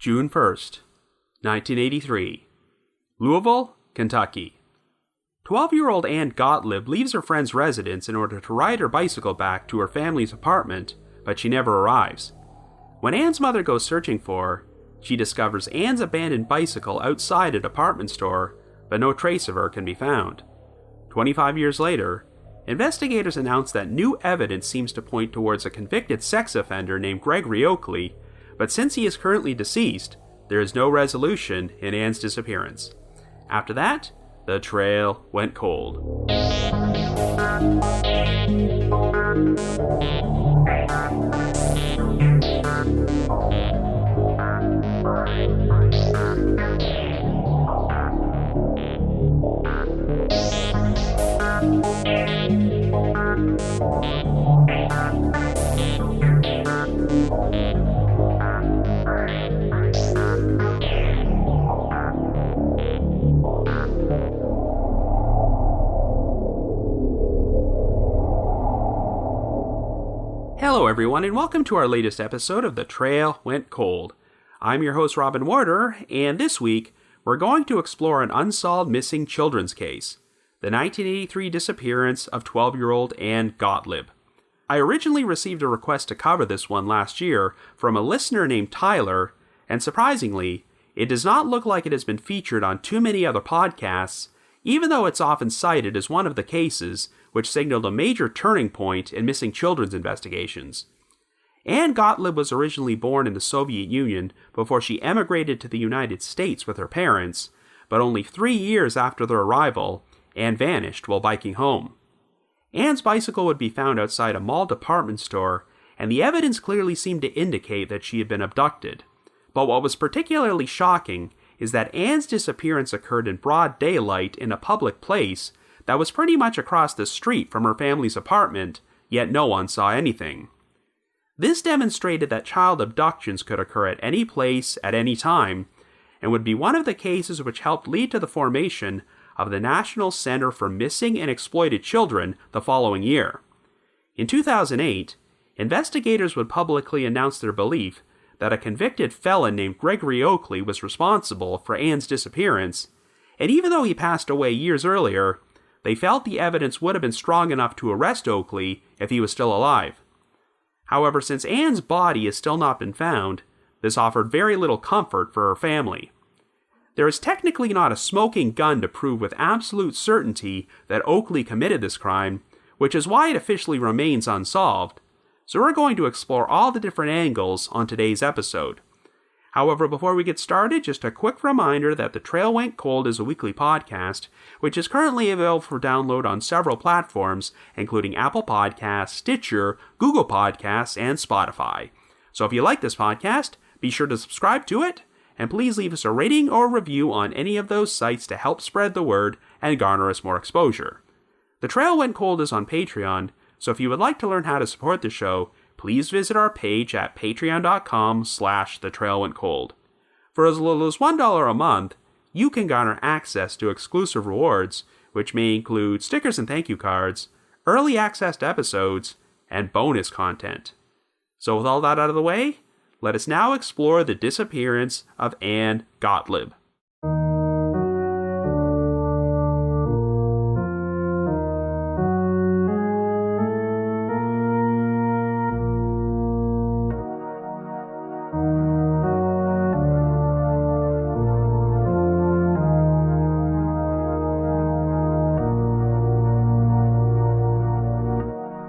June 1st, 1983. Louisville, Kentucky. 12-year-old Ann Gotlib leaves her friend's residence in order to ride her bicycle back to her family's apartment, but she never arrives. When Ann's mother goes searching for her, she discovers Ann's abandoned bicycle outside a department store, but no trace of her can be found. 25 years later, investigators announce that new evidence seems to point towards a convicted sex offender named Gregory Oakley, but since he is currently deceased, there is no resolution in Ann's disappearance. After that, the trail went cold. Hello everyone, and welcome to our latest episode of The Trail Went Cold. I'm your host Robin Warder, and this week we're going to explore an unsolved missing children's case, the 1983 disappearance of 12-year-old Ann Gotlib. I originally received a request to cover this one last year from a listener named Tyler, and surprisingly, it does not look like it has been featured on too many other podcasts, even though it's often cited as one of the cases which signaled a major turning point in missing children's investigations. Ann Gotlib was originally born in the Soviet Union before she emigrated to the United States with her parents, but only 3 years after their arrival, Ann vanished while biking home. Ann's bicycle would be found outside a mall department store, and the evidence clearly seemed to indicate that she had been abducted. But what was particularly shocking is that Ann's disappearance occurred in broad daylight in a public place that was pretty much across the street from her family's apartment, yet no one saw anything. This demonstrated that child abductions could occur at any place, at any time, and would be one of the cases which helped lead to the formation of the National Center for Missing and Exploited Children the following year. In 2008, investigators would publicly announce their belief that a convicted felon named Gregory Oakley was responsible for Ann's disappearance, and even though he passed away years earlier, they felt the evidence would have been strong enough to arrest Oakley if he was still alive. However, since Ann's body has still not been found, this offered very little comfort for her family. There is technically not a smoking gun to prove with absolute certainty that Oakley committed this crime, which is why it officially remains unsolved, so we're going to explore all the different angles on today's episode. However, before we get started, just a quick reminder that The Trail Went Cold is a weekly podcast, which is currently available for download on several platforms, including Apple Podcasts, Stitcher, Google Podcasts, and Spotify. So if you like this podcast, be sure to subscribe to it, and please leave us a rating or review on any of those sites to help spread the word and garner us more exposure. The Trail Went Cold is on Patreon, so if you would like to learn how to support the show, please visit our page at patreon.com/thetrailwentcold. For as little as $1 a month, you can garner access to exclusive rewards, which may include stickers and thank you cards, early access to episodes, and bonus content. So with all that out of the way, let us now explore the disappearance of Ann Gotlib.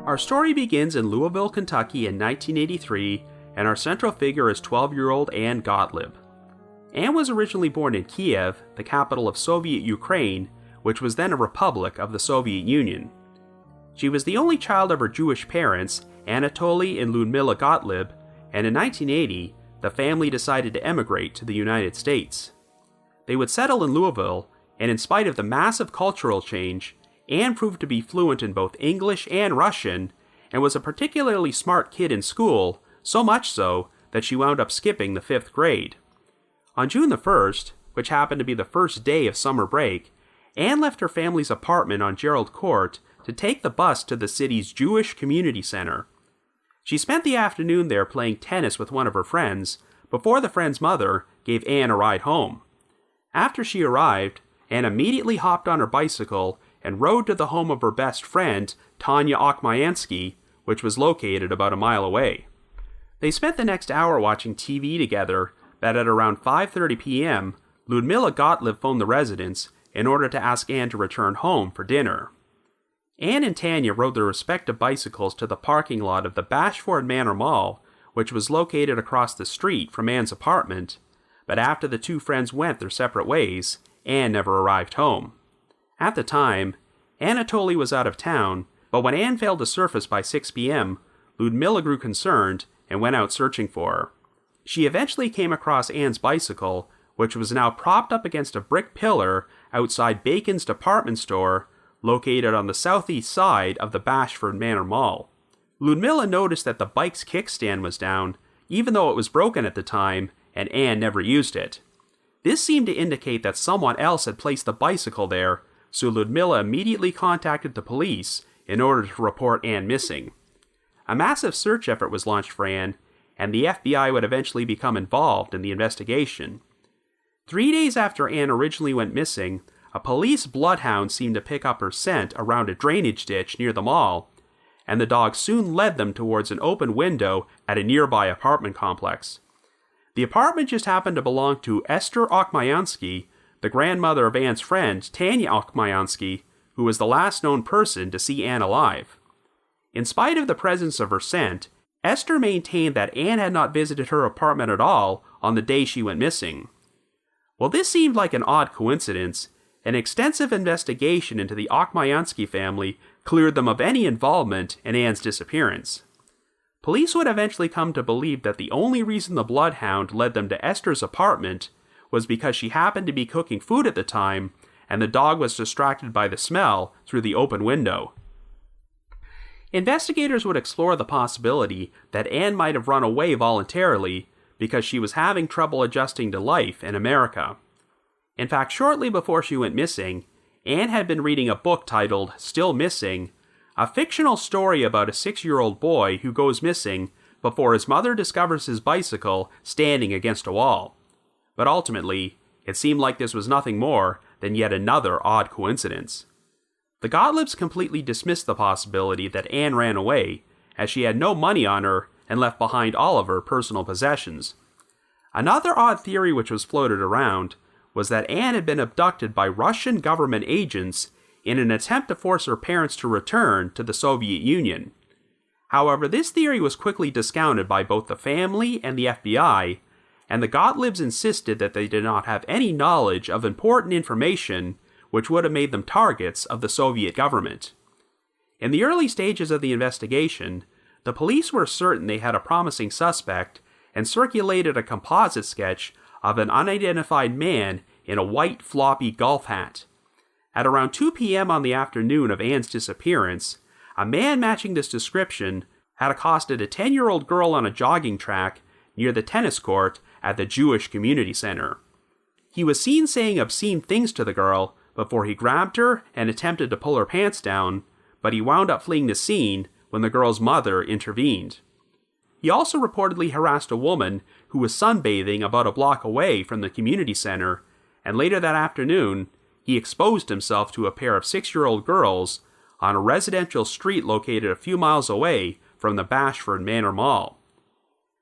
Our story begins in Louisville, Kentucky in 1983, and our central figure is 12-year-old Ann Gotlib. Ann was originally born in Kiev, the capital of Soviet Ukraine, which was then a republic of the Soviet Union. She was the only child of her Jewish parents, Anatoly and Ludmila Gotlib, and in 1980, the family decided to emigrate to the United States. They would settle in Louisville, and in spite of the massive cultural change, Ann proved to be fluent in both English and Russian, and was a particularly smart kid in school, so much so that she wound up skipping the 5th grade. On June the 1st, which happened to be the first day of summer break, Ann left her family's apartment on Gerald Court to take the bus to the city's Jewish Community Center. She spent the afternoon there playing tennis with one of her friends, before the friend's mother gave Ann a ride home. After she arrived, Ann immediately hopped on her bicycle and rode to the home of her best friend, Tanya Okmayansky, which was located about a mile away. They spent the next hour watching TV together, but at around 5:30 p.m., Ludmila Gotlib phoned the residence in order to ask Ann to return home for dinner. Ann and Tanya rode their respective bicycles to the parking lot of the Bashford Manor Mall, which was located across the street from Ann's apartment, but after the two friends went their separate ways, Ann never arrived home. At the time, Anatoly was out of town, but when Ann failed to surface by 6 p.m., Ludmila grew concerned and went out searching for her. She eventually came across Ann's bicycle, which was now propped up against a brick pillar outside Bacon's department store, located on the southeast side of the Bashford Manor Mall. Ludmila noticed that the bike's kickstand was down, even though it was broken at the time, and Ann never used it. This seemed to indicate that someone else had placed the bicycle there, so Ludmila immediately contacted the police in order to report Ann missing. A massive search effort was launched for Ann, and the FBI would eventually become involved in the investigation. 3 days after Ann originally went missing, a police bloodhound seemed to pick up her scent around a drainage ditch near the mall, and the dog soon led them towards an open window at a nearby apartment complex. The apartment just happened to belong to Esther Okmayansky, the grandmother of Ann's friend Tanya Okmayansky, who was the last known person to see Ann alive. In spite of the presence of her scent, Esther maintained that Ann had not visited her apartment at all on the day she went missing. While this seemed like an odd coincidence, an extensive investigation into the Okmayansky family cleared them of any involvement in Ann's disappearance. Police would eventually come to believe that the only reason the bloodhound led them to Esther's apartment was because she happened to be cooking food at the time, and the dog was distracted by the smell through the open window. Investigators would explore the possibility that Ann might have run away voluntarily because she was having trouble adjusting to life in America. In fact, shortly before she went missing, Ann had been reading a book titled Still Missing, a fictional story about a 6-year-old boy who goes missing before his mother discovers his bicycle standing against a wall. But ultimately, it seemed like this was nothing more than yet another odd coincidence. The Gotlibs completely dismissed the possibility that Ann ran away, as she had no money on her and left behind all of her personal possessions. Another odd theory which was floated around was that Ann had been abducted by Russian government agents in an attempt to force her parents to return to the Soviet Union. However, this theory was quickly discounted by both the family and the FBI, and the Gotlibs insisted that they did not have any knowledge of important information which would have made them targets of the Soviet government. In the early stages of the investigation, the police were certain they had a promising suspect and circulated a composite sketch of an unidentified man in a white floppy golf hat. At around 2 p.m. on the afternoon of Ann's disappearance, a man matching this description had accosted a 10-year-old girl on a jogging track near the tennis court at the Jewish Community Center. He was seen saying obscene things to the girl before he grabbed her and attempted to pull her pants down, but he wound up fleeing the scene when the girl's mother intervened. He also reportedly harassed a woman who was sunbathing about a block away from the community center, and later that afternoon, he exposed himself to a pair of 6-year-old girls on a residential street located a few miles away from the Bashford Manor Mall.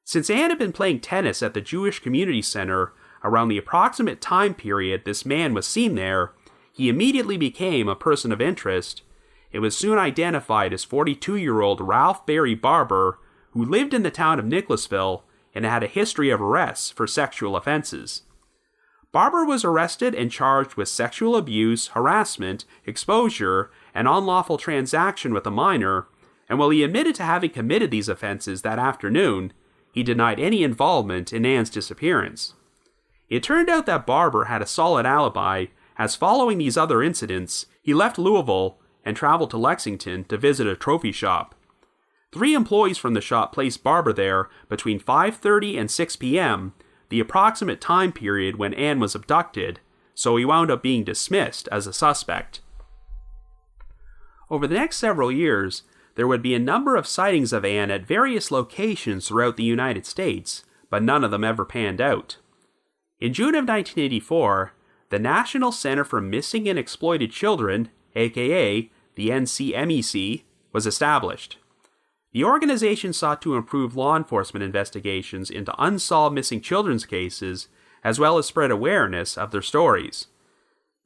Since Ann had been playing tennis at the Jewish Community Center around the approximate time period this man was seen there, he immediately became a person of interest. It was soon identified as 42-year-old Ralph Barry Barber, who lived in the town of Nicholasville and had a history of arrests for sexual offenses. Barber was arrested and charged with sexual abuse, harassment, exposure, and unlawful transaction with a minor, and while he admitted to having committed these offenses that afternoon, he denied any involvement in Ann's disappearance. It turned out that Barber had a solid alibi, as following these other incidents, he left Louisville and traveled to Lexington to visit a trophy shop. 3 employees from the shop placed Barber there between 5:30 and 6 p.m., the approximate time period when Ann was abducted, so he wound up being dismissed as a suspect. Over the next several years, there would be a number of sightings of Ann at various locations throughout the United States, but none of them ever panned out. In June of 1984, the National Center for Missing and Exploited Children, aka the NCMEC, was established. The organization sought to improve law enforcement investigations into unsolved missing children's cases, as well as spread awareness of their stories.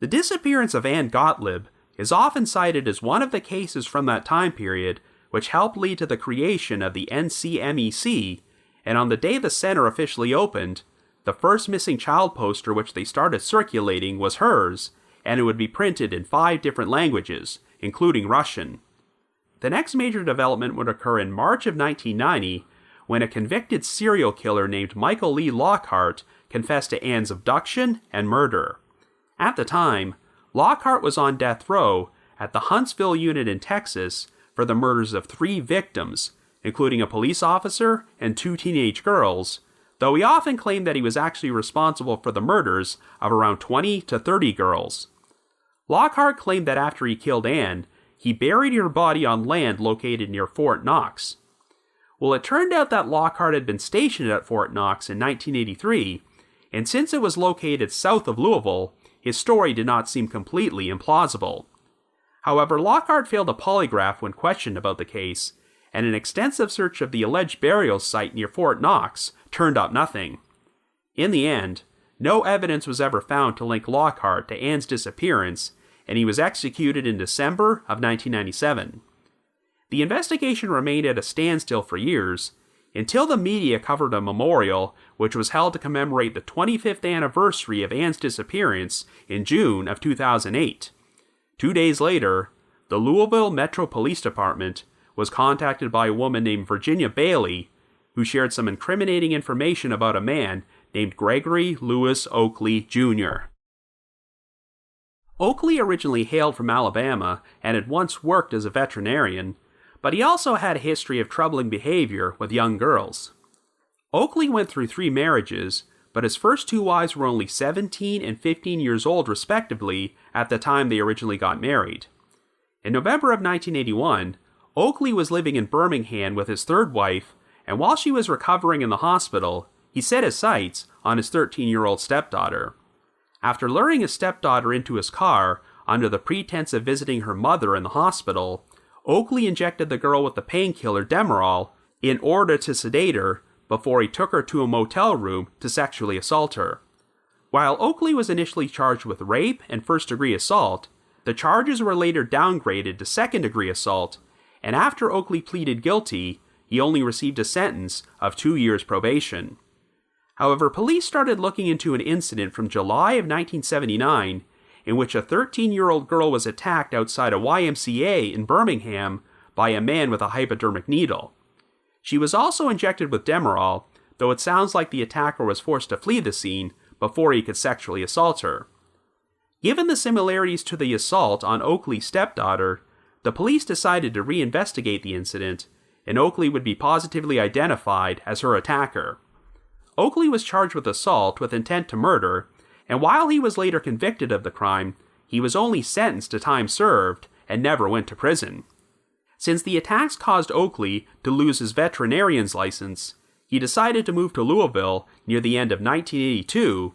The disappearance of Ann Gotlib is often cited as one of the cases from that time period which helped lead to the creation of the NCMEC, and on the day the center officially opened, the first missing child poster which they started circulating was hers, and it would be printed in 5 different languages, including Russian. The next major development would occur in March of 1990, when a convicted serial killer named Michael Lee Lockhart confessed to Ann's abduction and murder. At the time, Lockhart was on death row at the Huntsville unit in Texas for the murders of 3 victims, including a police officer and 2 teenage girls, though he often claimed that he was actually responsible for the murders of around 20 to 30 girls. Lockhart claimed that after he killed Ann, he buried her body on land located near Fort Knox. Well, it turned out that Lockhart had been stationed at Fort Knox in 1983, and since it was located south of Louisville, his story did not seem completely implausible. However, Lockhart failed a polygraph when questioned about the case, and an extensive search of the alleged burial site near Fort Knox turned up nothing. In the end, no evidence was ever found to link Lockhart to Ann's disappearance, and he was executed in December of 1997. The investigation remained at a standstill for years, until the media covered a memorial which was held to commemorate the 25th anniversary of Ann's disappearance in June of 2008. 2 days later, the Louisville Metro Police Department was contacted by a woman named Virginia Bailey, who shared some incriminating information about a man named Gregory Louis Oakley, Jr. Oakley originally hailed from Alabama and had once worked as a veterinarian, but he also had a history of troubling behavior with young girls. Oakley went through 3 marriages, but his first 2 wives were only 17 and 15 years old respectively at the time they originally got married. In November of 1981, Oakley was living in Birmingham with his 3rd wife, and while she was recovering in the hospital, he set his sights on his 13-year-old stepdaughter. After luring his stepdaughter into his car under the pretense of visiting her mother in the hospital, Oakley injected the girl with the painkiller Demerol in order to sedate her before he took her to a motel room to sexually assault her. While Oakley was initially charged with rape and first-degree assault, the charges were later downgraded to second-degree assault, and after Oakley pleaded guilty, he only received a sentence of 2 years probation. However, police started looking into an incident from July of 1979 in which a 13-year-old girl was attacked outside a YMCA in Birmingham by a man with a hypodermic needle. She was also injected with Demerol, though it sounds like the attacker was forced to flee the scene before he could sexually assault her. Given the similarities to the assault on Oakley's stepdaughter, the police decided to reinvestigate the incident, and Oakley would be positively identified as her attacker. Oakley was charged with assault with intent to murder, and while he was later convicted of the crime, he was only sentenced to time served and never went to prison. Since the attacks caused Oakley to lose his veterinarian's license, he decided to move to Louisville near the end of 1982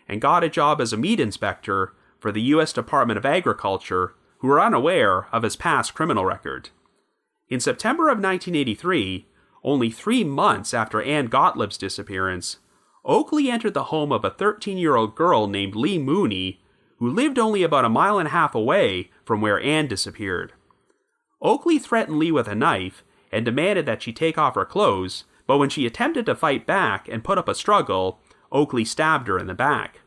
and got a job as a meat inspector for the U.S. Department of Agriculture, who were unaware of his past criminal record. In September of 1983, only 3 months after Ann Gotlib's disappearance, Oakley entered the home of a 13-year-old girl named Lee Mooney, who lived only about a mile and a half away from where Ann disappeared. Oakley threatened Lee with a knife and demanded that she take off her clothes, but when she attempted to fight back and put up a struggle, Oakley stabbed her in the back.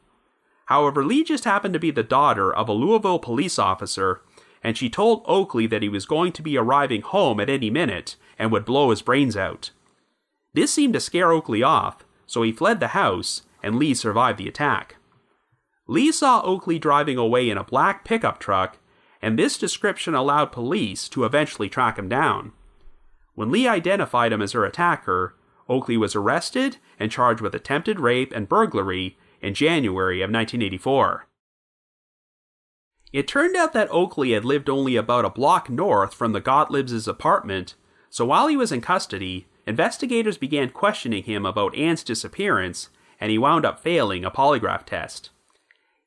However, Lee just happened to be the daughter of a Louisville police officer, and she told Oakley that he was going to be arriving home at any minute and would blow his brains out. This seemed to scare Oakley off, so he fled the house, and Lee survived the attack. Lee saw Oakley driving away in a black pickup truck, and this description allowed police to eventually track him down. When Lee identified him as her attacker, Oakley was arrested and charged with attempted rape and burglary in January of 1984. It turned out that Oakley had lived only about a block north from the Gotlibs' apartment, so while he was in custody, investigators began questioning him about Ann's disappearance, and he wound up failing a polygraph test.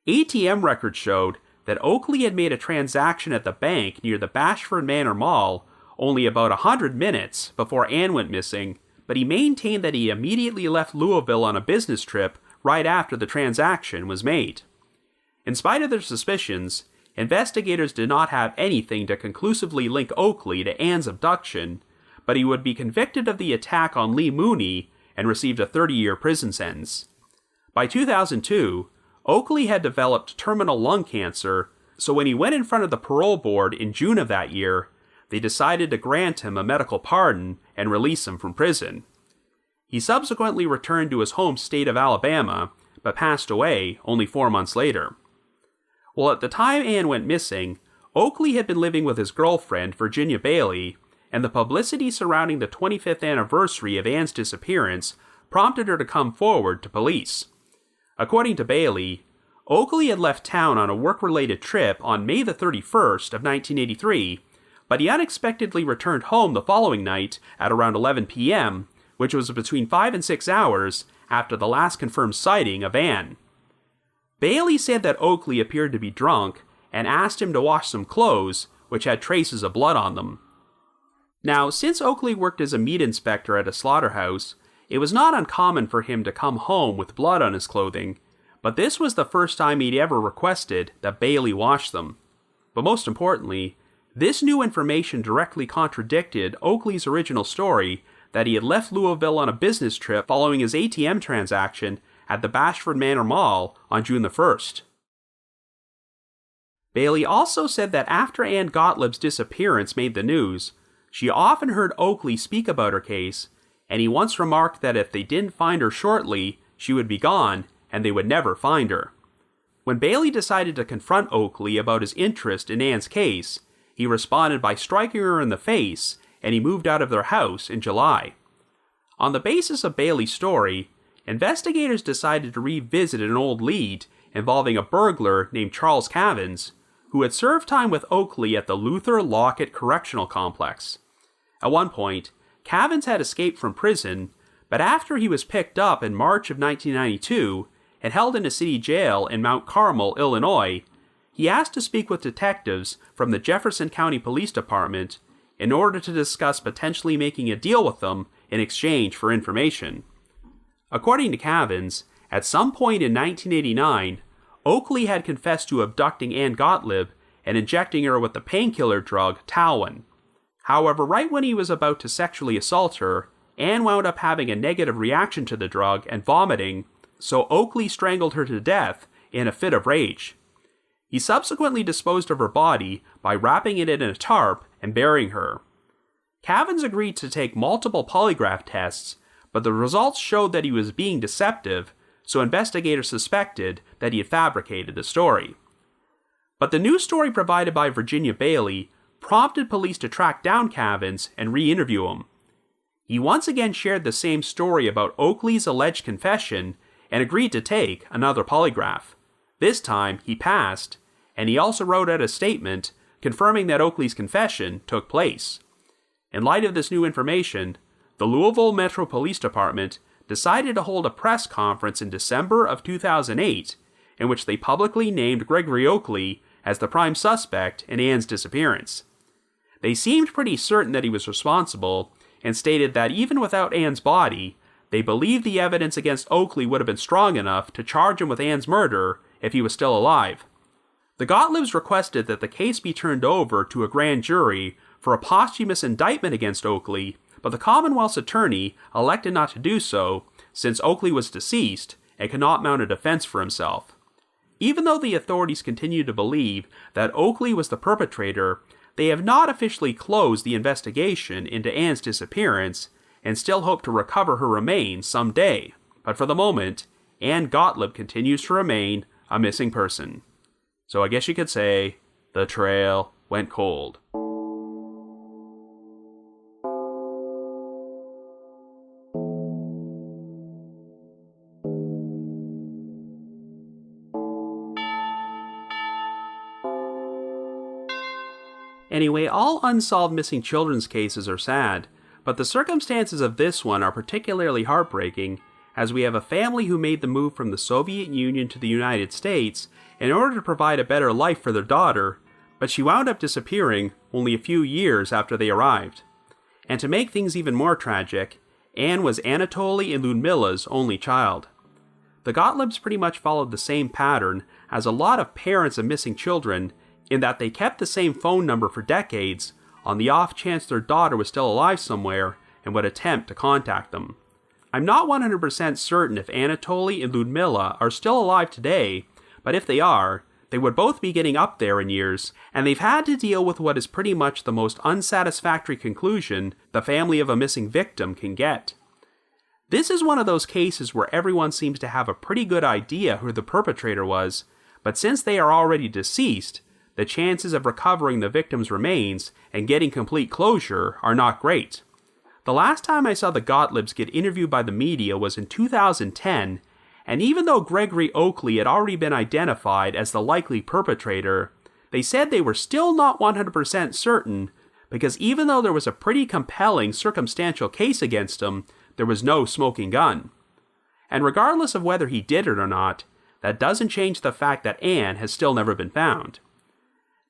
ATM records showed that Oakley had made a transaction at the bank near the Bashford Manor Mall only about 100 minutes before Ann went missing, but he maintained that he immediately left Louisville on a business trip right after the transaction was made. In spite of their suspicions, investigators did not have anything to conclusively link Oakley to Ann's abduction, but he would be convicted of the attack on Lee Mooney and received a 30-year prison sentence. By 2002, Oakley had developed terminal lung cancer, so when he went in front of the parole board in June of that year, they decided to grant him a medical pardon and release him from prison. He subsequently returned to his home state of Alabama, but passed away only 4 months later. Well, at the time Ann went missing, Oakley had been living with his girlfriend, Virginia Bailey, and the publicity surrounding the 25th anniversary of Ann's disappearance prompted her to come forward to police. According to Bailey, Oakley had left town on a work-related trip on May the 31st of 1983, but he unexpectedly returned home the following night at around 11 p.m., which was between 5 and 6 hours after the last confirmed sighting of Ann. Bailey said that Oakley appeared to be drunk and asked him to wash some clothes, which had traces of blood on them. Now, since Oakley worked as a meat inspector at a slaughterhouse, it was not uncommon for him to come home with blood on his clothing, but this was the first time he'd ever requested that Bailey wash them. But most importantly, this new information directly contradicted Oakley's original story that he had left Louisville on a business trip following his ATM transaction at the Bashford Manor Mall on June the 1st. Bailey also said that after Ann Gotlib's disappearance made the news, she often heard Oakley speak about her case, and he once remarked that if they didn't find her shortly, she would be gone, and they would never find her. When Bailey decided to confront Oakley about his interest in Ann's case, he responded by striking her in the face, and he moved out of their house in July. On the basis of Bailey's story, investigators decided to revisit an old lead involving a burglar named Charles Cavins, who had served time with Oakley at the Luther Lockett Correctional Complex. At one point, Cavins had escaped from prison, but after he was picked up in March of 1992 and held in a city jail in Mount Carmel, Illinois, he asked to speak with detectives from the Jefferson County Police Department in order to discuss potentially making a deal with them in exchange for information. According to Cavins, at some point in 1989, Oakley had confessed to abducting Ann Gotlib and injecting her with the painkiller drug Talwin. However, right when he was about to sexually assault her, Ann wound up having a negative reaction to the drug and vomiting, so Oakley strangled her to death in a fit of rage. He subsequently disposed of her body by wrapping it in a tarp and burying her. Cavins agreed to take multiple polygraph tests, but the results showed that he was being deceptive, so investigators suspected that he had fabricated the story. But the news story provided by Virginia Bailey prompted police to track down Cavins and re-interview him. He once again shared the same story about Oakley's alleged confession and agreed to take another polygraph. This time, he passed, and he also wrote out a statement confirming that Oakley's confession took place. In light of this new information, the Louisville Metro Police Department decided to hold a press conference in December of 2008, in which they publicly named Gregory Oakley as the prime suspect in Ann's disappearance. They seemed pretty certain that he was responsible, and stated that even without Ann's body, they believed the evidence against Oakley would have been strong enough to charge him with Ann's murder if he was still alive. The Gotlibs requested that the case be turned over to a grand jury for a posthumous indictment against Oakley, but the Commonwealth's attorney elected not to do so since Oakley was deceased and could not mount a defense for himself. Even though the authorities continue to believe that Oakley was the perpetrator, they have not officially closed the investigation into Ann's disappearance and still hope to recover her remains someday. But for the moment, Ann Gotlib continues to remain a missing person. So I guess you could say, the trail went cold. Anyway, all unsolved missing children's cases are sad, But the circumstances of this one are particularly heartbreaking, as we have a family who made the move from the Soviet Union to the United States in order to provide a better life for their daughter, but she wound up disappearing only a few years after they arrived. And to make things even more tragic, Ann was Anatoly and Ludmila's only child. The Gotlibs pretty much followed the same pattern as a lot of parents of missing children, in that they kept the same phone number for decades on the off chance their daughter was still alive somewhere and would attempt to contact them. I'm not 100% certain if Anatoly and Ludmila are still alive today, but if they are, they would both be getting up there in years, and they've had to deal with what is pretty much the most unsatisfactory conclusion the family of a missing victim can get. This is one of those cases where everyone seems to have a pretty good idea who the perpetrator was, but since they are already deceased, the chances of recovering the victim's remains and getting complete closure are not great. The last time I saw the Gotlibs get interviewed by the media was in 2010, and even though Gregory Oakley had already been identified as the likely perpetrator, they said they were still not 100% certain, because even though there was a pretty compelling circumstantial case against him, there was no smoking gun. And regardless of whether he did it or not, that doesn't change the fact that Ann has still never been found.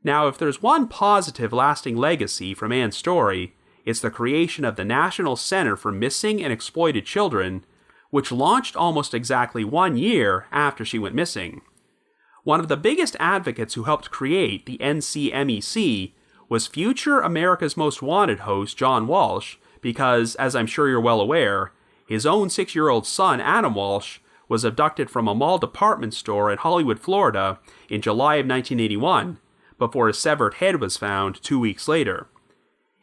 Now, if there's one positive lasting legacy from Ann's story, it's the creation of the National Center for Missing and Exploited Children, which launched almost exactly 1 year after she went missing. One of the biggest advocates who helped create the NCMEC was future America's Most Wanted host John Walsh, because, as I'm sure you're well aware, his own 6-year-old son, Adam Walsh, was abducted from a mall department store in Hollywood, Florida in July of 1981, before his severed head was found 2 weeks later.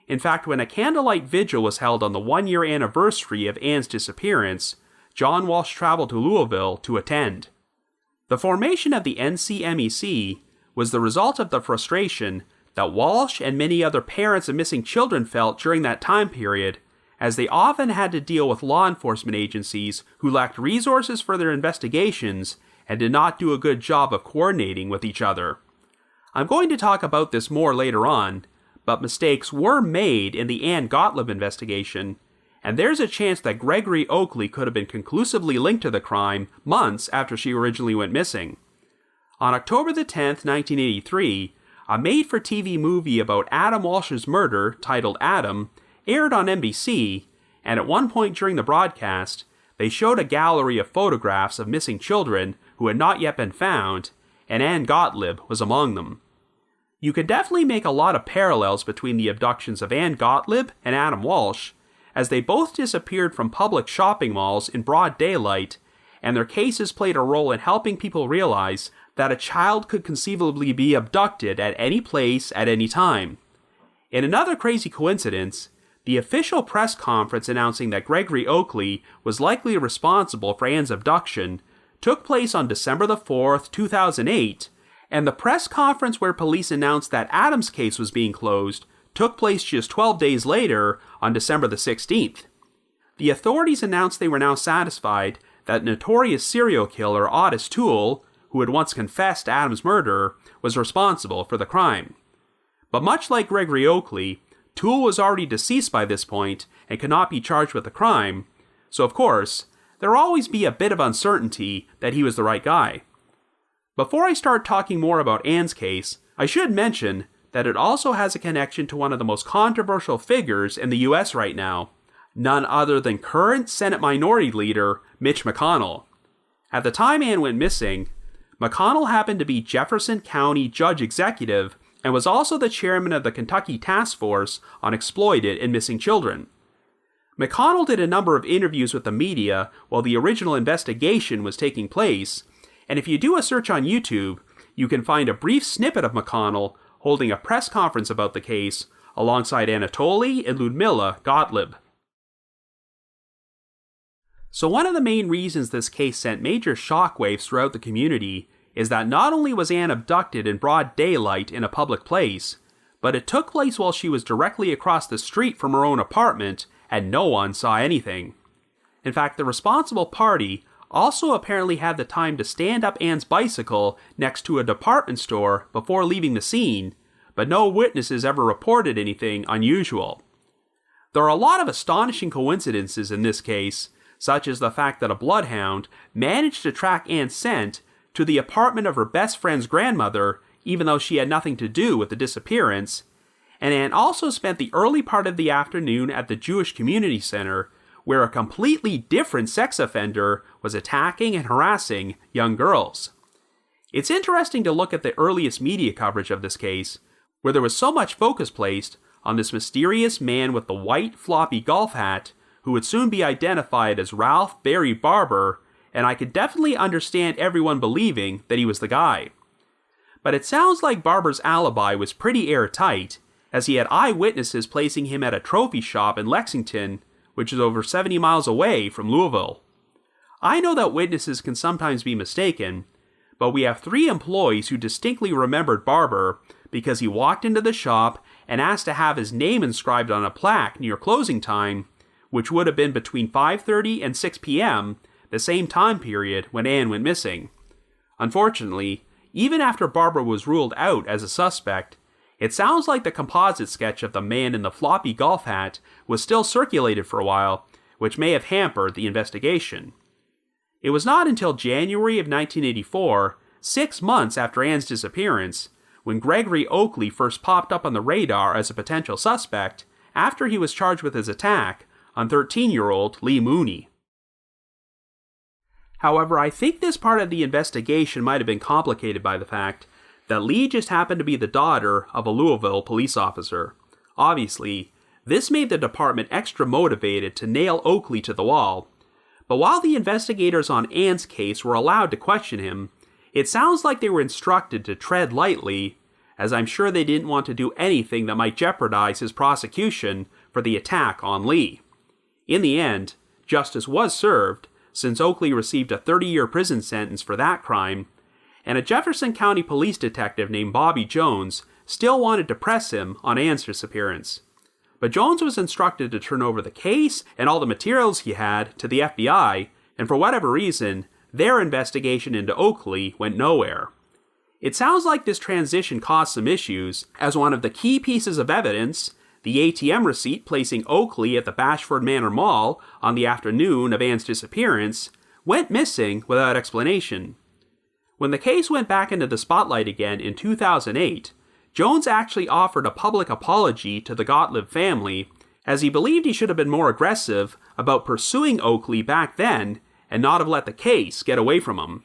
In fact, when a candlelight vigil was held on the 1-year anniversary of Ann's disappearance, John Walsh traveled to Louisville to attend. The formation of the NCMEC was the result of the frustration that Walsh and many other parents of missing children felt during that time period, as they often had to deal with law enforcement agencies who lacked resources for their investigations and did not do a good job of coordinating with each other. I'm going to talk about this more later on, but mistakes were made in the Ann Gotlib investigation, and there's a chance that Gregory Oakley could have been conclusively linked to the crime months after she originally went missing. On October the 10th, 1983, a made-for-TV movie about Adam Walsh's murder, titled Adam, aired on NBC, and at one point during the broadcast, they showed a gallery of photographs of missing children who had not yet been found, and Ann Gotlib was among them. You can definitely make a lot of parallels between the abductions of Ann Gotlib and Adam Walsh, as they both disappeared from public shopping malls in broad daylight, and their cases played a role in helping people realize that a child could conceivably be abducted at any place at any time. In another crazy coincidence, the official press conference announcing that Gregory Oakley was likely responsible for Ann's abduction took place on December the 4th, 2008, and the press conference where police announced that Adam's case was being closed took place just 12 days later on December the 16th. The authorities announced they were now satisfied that notorious serial killer Otis Toole, who had once confessed to Adam's murder, was responsible for the crime. But much like Gregory Oakley, Toole was already deceased by this point and could not be charged with the crime, so of course, there will always be a bit of uncertainty that he was the right guy. Before I start talking more about Ann's case, I should mention that it also has a connection to one of the most controversial figures in the US right now, none other than current Senate Minority Leader Mitch McConnell. At the time Ann went missing, McConnell happened to be Jefferson County Judge Executive and was also the chairman of the Kentucky Task Force on Exploited and Missing Children. McConnell did a number of interviews with the media while the original investigation was taking place, and if you do a search on YouTube, you can find a brief snippet of McConnell holding a press conference about the case alongside Anatoly and Ludmila Gotlib. So one of the main reasons this case sent major shockwaves throughout the community is that not only was Ann abducted in broad daylight in a public place, but it took place while she was directly across the street from her own apartment and no one saw anything. In fact, the responsible party also apparently had the time to stand up Ann's bicycle next to a department store before leaving the scene, but no witnesses ever reported anything unusual. There are a lot of astonishing coincidences in this case, such as the fact that a bloodhound managed to track Ann's scent to the apartment of her best friend's grandmother, even though she had nothing to do with the disappearance, and Ann also spent the early part of the afternoon at the Jewish Community Center, where a completely different sex offender was attacking and harassing young girls. It's interesting to look at the earliest media coverage of this case, where there was so much focus placed on this mysterious man with the white floppy golf hat who would soon be identified as Ralph Barry Barber, and I could definitely understand everyone believing that he was the guy. But it sounds like Barber's alibi was pretty airtight, as he had eyewitnesses placing him at a trophy shop in Lexington, which is over 70 miles away from Louisville. I know that witnesses can sometimes be mistaken, but we have 3 employees who distinctly remembered Barber because he walked into the shop and asked to have his name inscribed on a plaque near closing time, which would have been between 5:30 and 6 p.m., the same time period when Ann went missing. Unfortunately, even after Barber was ruled out as a suspect, it sounds like the composite sketch of the man in the floppy golf hat was still circulated for a while, which may have hampered the investigation. It was not until January of 1984, 6 months after Ann's disappearance, when Gregory Oakley first popped up on the radar as a potential suspect after he was charged with his attack on 13-year-old Lee Mooney. However, I think this part of the investigation might have been complicated by the fact that Lee just happened to be the daughter of a Louisville police officer. Obviously, this made the department extra motivated to nail Oakley to the wall, but while the investigators on Ann's case were allowed to question him, it sounds like they were instructed to tread lightly, as I'm sure they didn't want to do anything that might jeopardize his prosecution for the attack on Lee. In the end, justice was served, since Oakley received a 30-year prison sentence for that crime, and a Jefferson County police detective named Bobby Jones still wanted to press him on Ann's disappearance. But Jones was instructed to turn over the case and all the materials he had to the FBI, and for whatever reason, their investigation into Oakley went nowhere. It sounds like this transition caused some issues, as one of the key pieces of evidence, the ATM receipt placing Oakley at the Bashford Manor Mall on the afternoon of Ann's disappearance, went missing without explanation. When the case went back into the spotlight again in 2008, Jones actually offered a public apology to the Gotlib family, as he believed he should have been more aggressive about pursuing Oakley back then and not have let the case get away from him.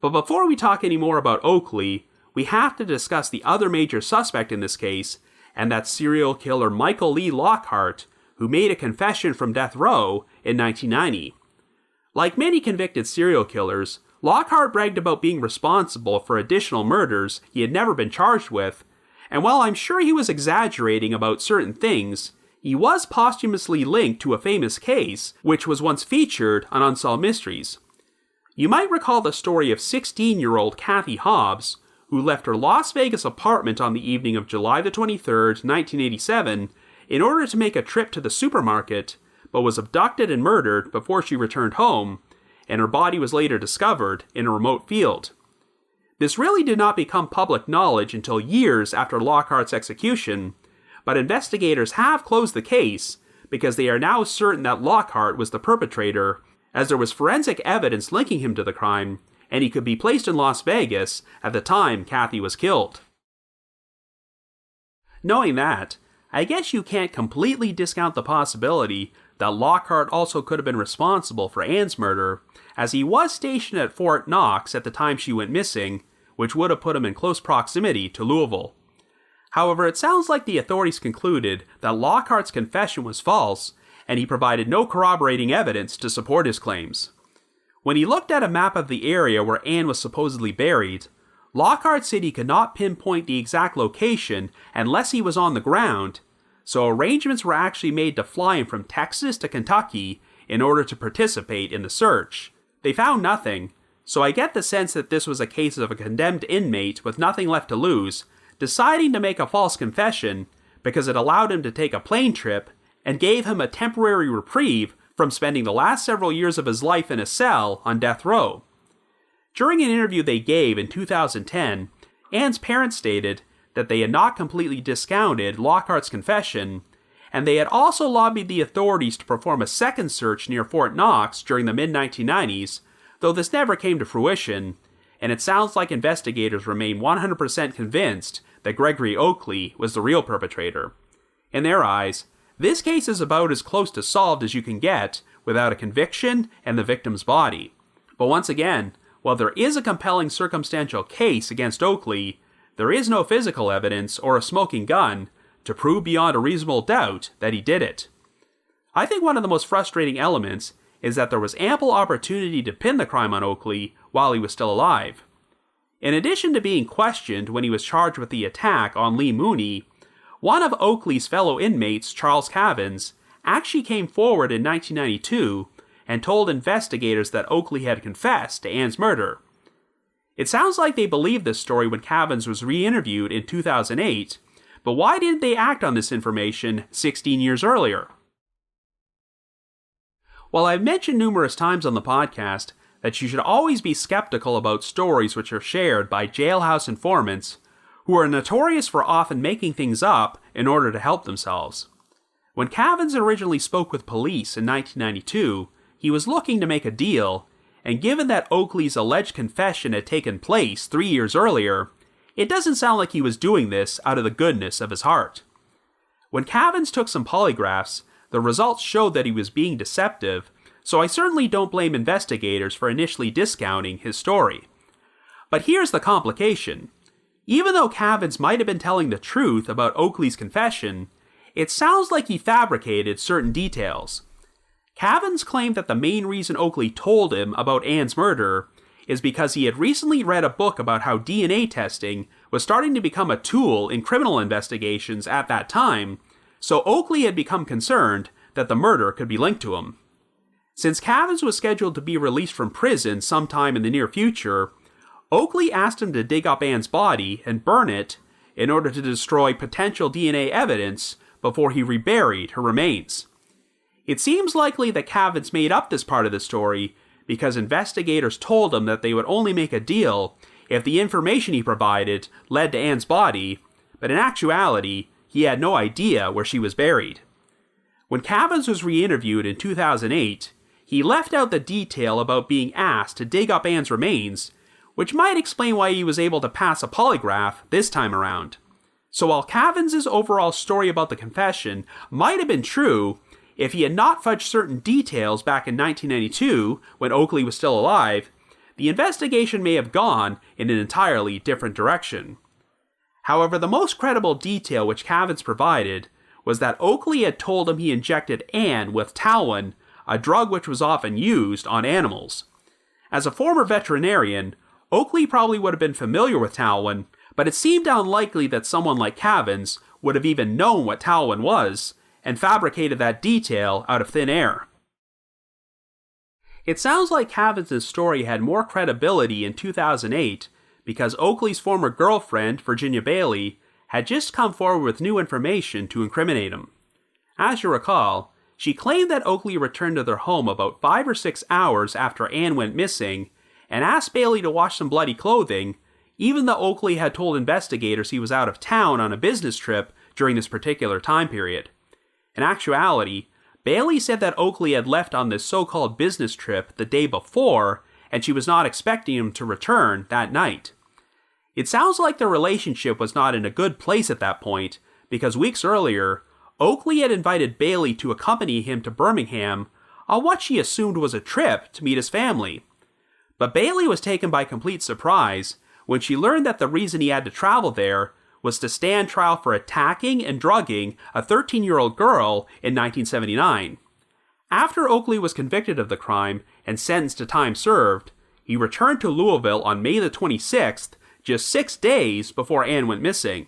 But before we talk any more about Oakley, we have to discuss the other major suspect in this case, and that's serial killer Michael Lee Lockhart, who made a confession from death row in 1990. Like many convicted serial killers, Lockhart bragged about being responsible for additional murders he had never been charged with, and while I'm sure he was exaggerating about certain things, he was posthumously linked to a famous case, which was once featured on Unsolved Mysteries. You might recall the story of 16-year-old Kathy Hobbs, who left her Las Vegas apartment on the evening of July the 23rd, 1987, in order to make a trip to the supermarket, but was abducted and murdered before she returned home, and her body was later discovered in a remote field. This really did not become public knowledge until years after Lockhart's execution, but investigators have closed the case because they are now certain that Lockhart was the perpetrator, as there was forensic evidence linking him to the crime, and he could be placed in Las Vegas at the time Kathy was killed. Knowing that, I guess you can't completely discount the possibility that Lockhart also could have been responsible for Ann's murder, as he was stationed at Fort Knox at the time she went missing, which would have put him in close proximity to Louisville. However, it sounds like the authorities concluded that Lockhart's confession was false, and he provided no corroborating evidence to support his claims. When he looked at a map of the area where Ann was supposedly buried, Lockhart said he could not pinpoint the exact location unless he was on the ground, so arrangements were actually made to fly him from Texas to Kentucky in order to participate in the search. They found nothing, so I get the sense that this was a case of a condemned inmate with nothing left to lose, deciding to make a false confession because it allowed him to take a plane trip and gave him a temporary reprieve from spending the last several years of his life in a cell on death row. During an interview they gave in 2010, Ann's parents stated that they had not completely discounted Lockhart's confession, and they had also lobbied the authorities to perform a second search near Fort Knox during the mid-1990s, though this never came to fruition, and it sounds like investigators remain 100% convinced that Gregory Oakley was the real perpetrator. In their eyes, this case is about as close to solved as you can get without a conviction and the victim's body. But once again, while there is a compelling circumstantial case against Oakley, there is no physical evidence or a smoking gun to prove beyond a reasonable doubt that he did it. I think one of the most frustrating elements is that there was ample opportunity to pin the crime on Oakley while he was still alive. In addition to being questioned when he was charged with the attack on Lee Mooney, one of Oakley's fellow inmates, Charles Cavins, actually came forward in 1992 and told investigators that Oakley had confessed to Ann's murder. It sounds like they believed this story when Cavins was re-interviewed in 2008, but why didn't they act on this information 16 years earlier? While I've mentioned numerous times on the podcast that you should always be skeptical about stories which are shared by jailhouse informants who are notorious for often making things up in order to help themselves. When Cavins originally spoke with police in 1992, he was looking to make a deal, and given that Oakley's alleged confession had taken place 3 years earlier, it doesn't sound like he was doing this out of the goodness of his heart. When Cavins took some polygraphs, the results showed that he was being deceptive, so I certainly don't blame investigators for initially discounting his story. But here's the complication. Even though Cavins might have been telling the truth about Oakley's confession, it sounds like he fabricated certain details. Cavins claimed that the main reason Oakley told him about Ann's murder is because he had recently read a book about how DNA testing was starting to become a tool in criminal investigations at that time, so Oakley had become concerned that the murder could be linked to him. Since Cavins was scheduled to be released from prison sometime in the near future, Oakley asked him to dig up Ann's body and burn it in order to destroy potential DNA evidence before he reburied her remains. It seems likely that Cavins made up this part of the story because investigators told him that they would only make a deal if the information he provided led to Ann's body, but in actuality, he had no idea where she was buried. When Cavins was re-interviewed in 2008, he left out the detail about being asked to dig up Ann's remains, which might explain why he was able to pass a polygraph this time around. So while Cavins' overall story about the confession might have been true, if he had not fudged certain details back in 1992, when Oakley was still alive, the investigation may have gone in an entirely different direction. However, the most credible detail which Cavins provided was that Oakley had told him he injected Ann with Talwin, a drug which was often used on animals. As a former veterinarian, Oakley probably would have been familiar with Talwin, but it seemed unlikely that someone like Cavins would have even known what Talwin was, and fabricated that detail out of thin air. It sounds like Cavins' story had more credibility in 2008 because Oakley's former girlfriend, Virginia Bailey, had just come forward with new information to incriminate him. As you recall, she claimed that Oakley returned to their home about 5 or 6 hours after Ann went missing and asked Bailey to wash some bloody clothing, even though Oakley had told investigators he was out of town on a business trip during this particular time period. In actuality, Bailey said that Oakley had left on this so-called business trip the day before, and she was not expecting him to return that night. It sounds like their relationship was not in a good place at that point, because weeks earlier, Oakley had invited Bailey to accompany him to Birmingham on what she assumed was a trip to meet his family. But Bailey was taken by complete surprise when she learned that the reason he had to travel there was to stand trial for attacking and drugging a 13-year-old girl in 1979. After Oakley was convicted of the crime and sentenced to time served, he returned to Louisville on May the 26th, just 6 days before Ann went missing.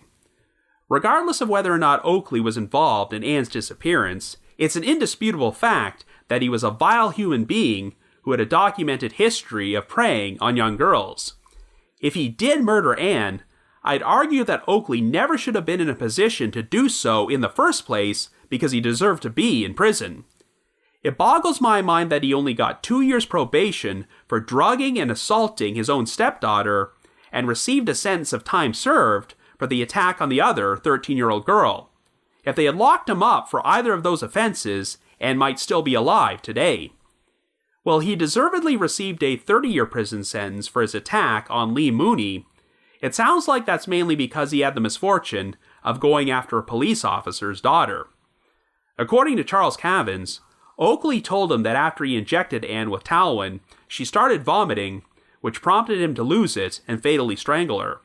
Regardless of whether or not Oakley was involved in Ann's disappearance, it's an indisputable fact that he was a vile human being who had a documented history of preying on young girls. If he did murder Ann, I'd argue that Oakley never should have been in a position to do so in the first place because he deserved to be in prison. It boggles my mind that he only got 2 years probation for drugging and assaulting his own stepdaughter and received a sentence of time served for the attack on the other 13-year-old girl. if they had locked him up for either of those offenses, Ann might still be alive today. Well, he deservedly received a 30-year prison sentence for his attack on Lee Mooney. It sounds like that's mainly because he had the misfortune of going after a police officer's daughter. According to Charles Cavins, Oakley told him that after he injected Ann with Talwin, she started vomiting, which prompted him to lose it and fatally strangle her.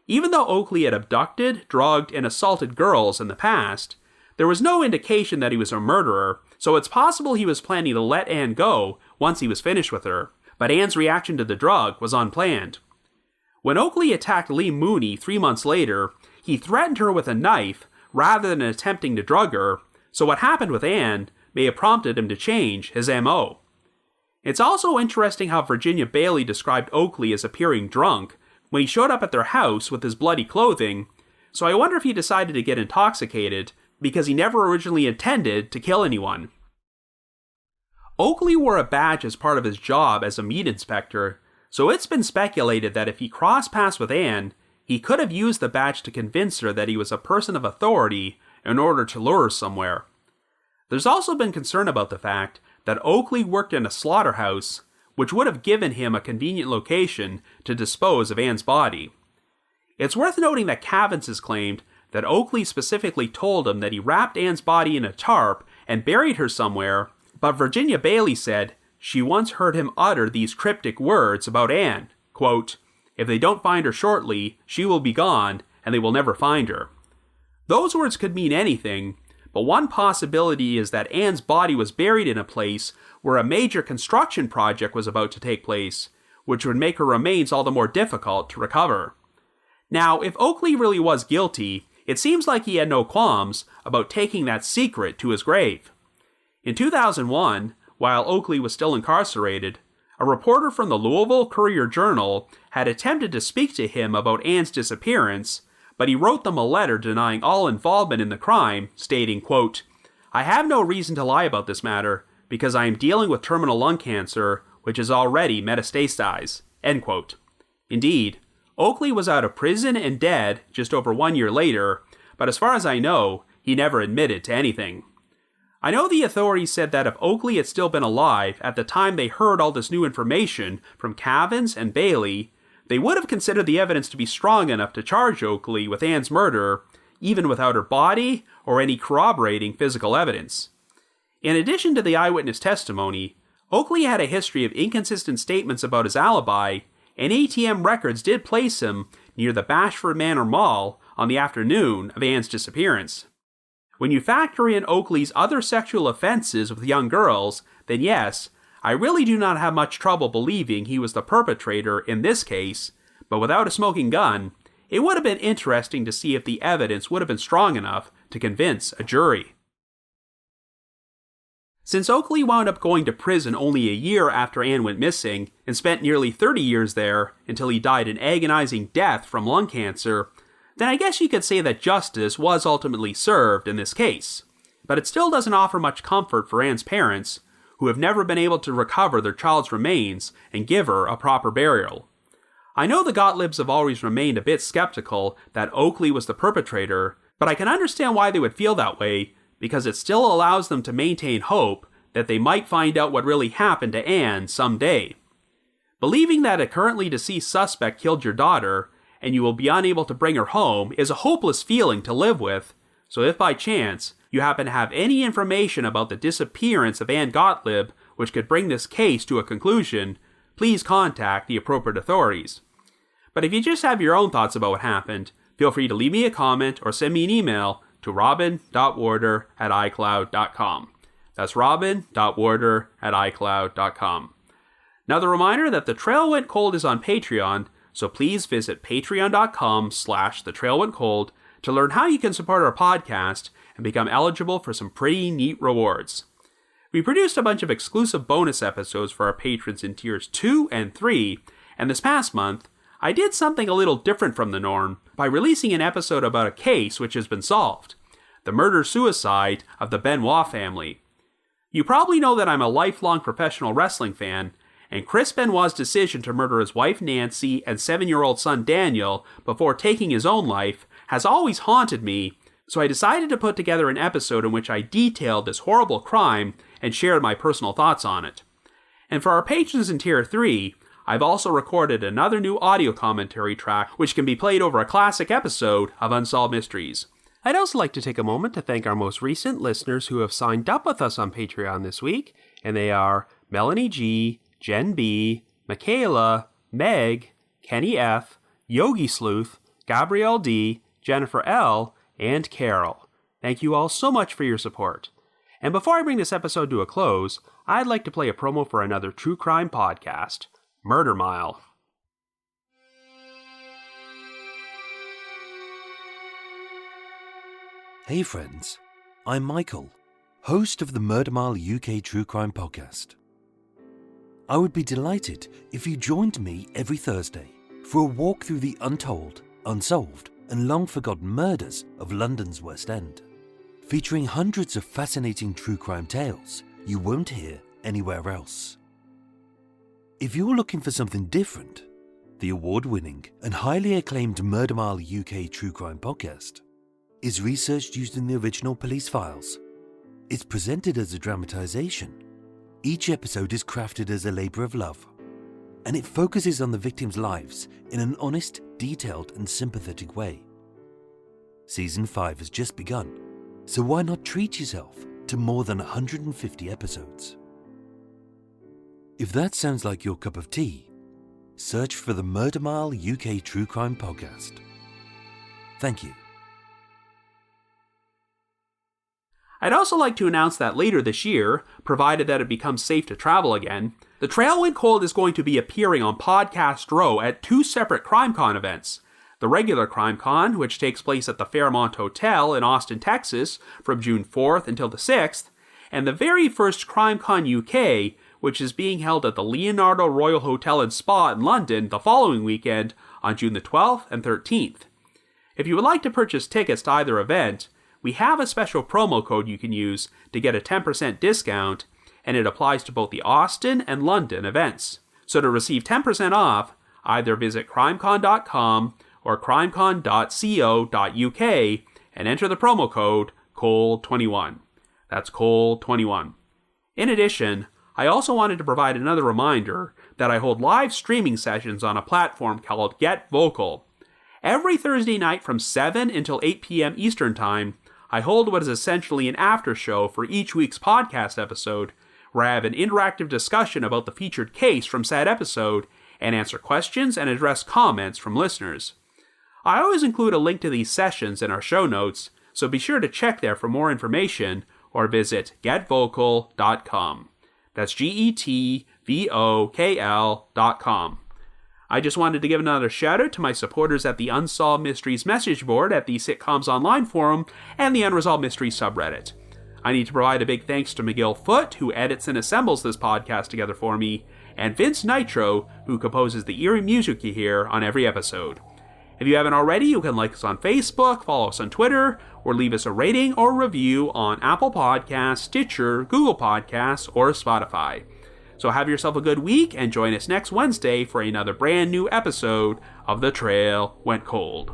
Even though Oakley had abducted, drugged, and assaulted girls in the past, there was no indication that he was a murderer, so it's possible he was planning to let Ann go once he was finished with her, but Ann's reaction to the drug was unplanned. When Oakley attacked Lee Mooney 3 months later, he threatened her with a knife rather than attempting to drug her, so what happened with Ann may have prompted him to change his MO. It's also interesting how Virginia Bailey described Oakley as appearing drunk when he showed up at their house with his bloody clothing, so I wonder if he decided to get intoxicated because he never originally intended to kill anyone. Oakley wore a badge as part of his job as a meat inspector, so it's been speculated that if he crossed paths with Ann, he could have used the badge to convince her that he was a person of authority in order to lure her somewhere. There's also been concern about the fact that Oakley worked in a slaughterhouse, which would have given him a convenient location to dispose of Ann's body. It's worth noting that Cavins has claimed that Oakley specifically told him that he wrapped Ann's body in a tarp and buried her somewhere, but Virginia Bailey said she once heard him utter these cryptic words about Ann, quote, "If they don't find her shortly, she will be gone, and they will never find her." Those words could mean anything, but one possibility is that Ann's body was buried in a place where a major construction project was about to take place, which would make her remains all the more difficult to recover. Now, if Oakley really was guilty, it seems like he had no qualms about taking that secret to his grave. In 2001, while Oakley was still incarcerated, a reporter from the Louisville Courier-Journal had attempted to speak to him about Ann's disappearance, but he wrote them a letter denying all involvement in the crime, stating, quote, "I have no reason to lie about this matter, because I am dealing with terminal lung cancer, which is already metastasized," end quote. Indeed, Oakley was out of prison and dead just over 1 year later, but as far as I know, he never admitted to anything. I know the authorities said that if Oakley had still been alive at the time they heard all this new information from Cavins and Bailey, they would have considered the evidence to be strong enough to charge Oakley with Ann's murder, even without her body or any corroborating physical evidence. In addition to the eyewitness testimony, Oakley had a history of inconsistent statements about his alibi, and ATM records did place him near the Bashford Manor Mall on the afternoon of Ann's disappearance. When you factor in Oakley's other sexual offenses with young girls, then yes, I really do not have much trouble believing he was the perpetrator in this case, but without a smoking gun, it would have been interesting to see if the evidence would have been strong enough to convince a jury. Since Oakley wound up going to prison only a year after Ann went missing, and spent nearly 30 years there until he died an agonizing death from lung cancer, then I guess you could say that justice was ultimately served in this case. But it still doesn't offer much comfort for Ann's parents, who have never been able to recover their child's remains and give her a proper burial. I know the Gotlibs have always remained a bit skeptical that Oakley was the perpetrator, but I can understand why they would feel that way, because it still allows them to maintain hope that they might find out what really happened to Ann someday. Believing that a currently deceased suspect killed your daughter, and you will be unable to bring her home, is a hopeless feeling to live with, so if by chance you happen to have any information about the disappearance of Ann Gotlib which could bring this case to a conclusion, please contact the appropriate authorities. But if you just have your own thoughts about what happened, feel free to leave me a comment or send me an email to robin.warder@icloud.com. That's robin.warder@icloud.com. Now the reminder that The Trail Went Cold is on Patreon, so please visit patreon.com/thetrailwentcold to learn how you can support our podcast and become eligible for some pretty neat rewards. We produced a bunch of exclusive bonus episodes for our patrons in tiers 2 and 3, and this past month, I did something a little different from the norm by releasing an episode about a case which has been solved, the murder-suicide of the Benoit family. You probably know that I'm a lifelong professional wrestling fan, and Chris Benoit's decision to murder his wife Nancy and 7-year-old son Daniel before taking his own life has always haunted me, So I decided to put together an episode in which I detailed this horrible crime and shared my personal thoughts on it. And for our patrons in Tier 3, I've also recorded another new audio commentary track which can be played over a classic episode of Unsolved Mysteries. I'd also like to take a moment to thank our most recent listeners who have signed up with us on Patreon this week, and they are Melanie G, Jen B, Michaela, Meg, Kenny F, Yogi Sleuth, Gabrielle D, Jennifer L, and Carol. Thank you all so much for your support. And before I bring this episode to a close, I'd like to play a promo for another true crime podcast, Murder Mile. Hey friends, I'm Michael, host of the Murder Mile UK True Crime Podcast. I would be delighted if you joined me every Thursday for a walk through the untold, unsolved, and long-forgotten murders of London's West End, featuring hundreds of fascinating true crime tales you won't hear anywhere else. If you're looking for something different, the award-winning and highly acclaimed Murder Mile UK True Crime Podcast is researched using the original police files. It's presented as a dramatization. Each episode is crafted as a labor of love, and it focuses on the victims' lives in an honest, detailed, and sympathetic way. Season 5 has just begun, so why not treat yourself to more than 150 episodes? If that sounds like your cup of tea, search for the Murder Mile UK True Crime Podcast. Thank you. I'd also like to announce that later this year, provided that it becomes safe to travel again, The Trail Went Cold is going to be appearing on Podcast Row at 2 separate CrimeCon events. The regular CrimeCon, which takes place at the Fairmont Hotel in Austin, Texas, from June 4th until the 6th, and the very first CrimeCon UK, which is being held at the Leonardo Royal Hotel and Spa in London the following weekend on June the 12th and 13th. If you would like to purchase tickets to either event, we have a special promo code you can use to get a 10% discount, and it applies to both the Austin and London events. So to receive 10% off, either visit crimecon.com or crimecon.co.uk and enter the promo code COLD21. That's COLD21. In addition, I also wanted to provide another reminder that I hold live streaming sessions on a platform called Get Vocal. Every Thursday night from 7 until 8 p.m. Eastern Time, I hold what is essentially an after show for each week's podcast episode, where I have an interactive discussion about the featured case from said episode and answer questions and address comments from listeners. I always include a link to these sessions in our show notes, so be sure to check there for more information or visit getvocal.com. That's GETVOKL.com. I just wanted to give another shout out to my supporters at the Unsolved Mysteries message board at the Sitcoms Online forum and the Unresolved Mysteries subreddit. I need to provide a big thanks to McGill Foote, who edits and assembles this podcast together for me, and Vince Nitro, who composes the eerie music you hear on every episode. If you haven't already, you can like us on Facebook, follow us on Twitter, or leave us a rating or review on Apple Podcasts, Stitcher, Google Podcasts, or Spotify. So have yourself a good week and join us next Wednesday for another brand new episode of The Trail Went Cold.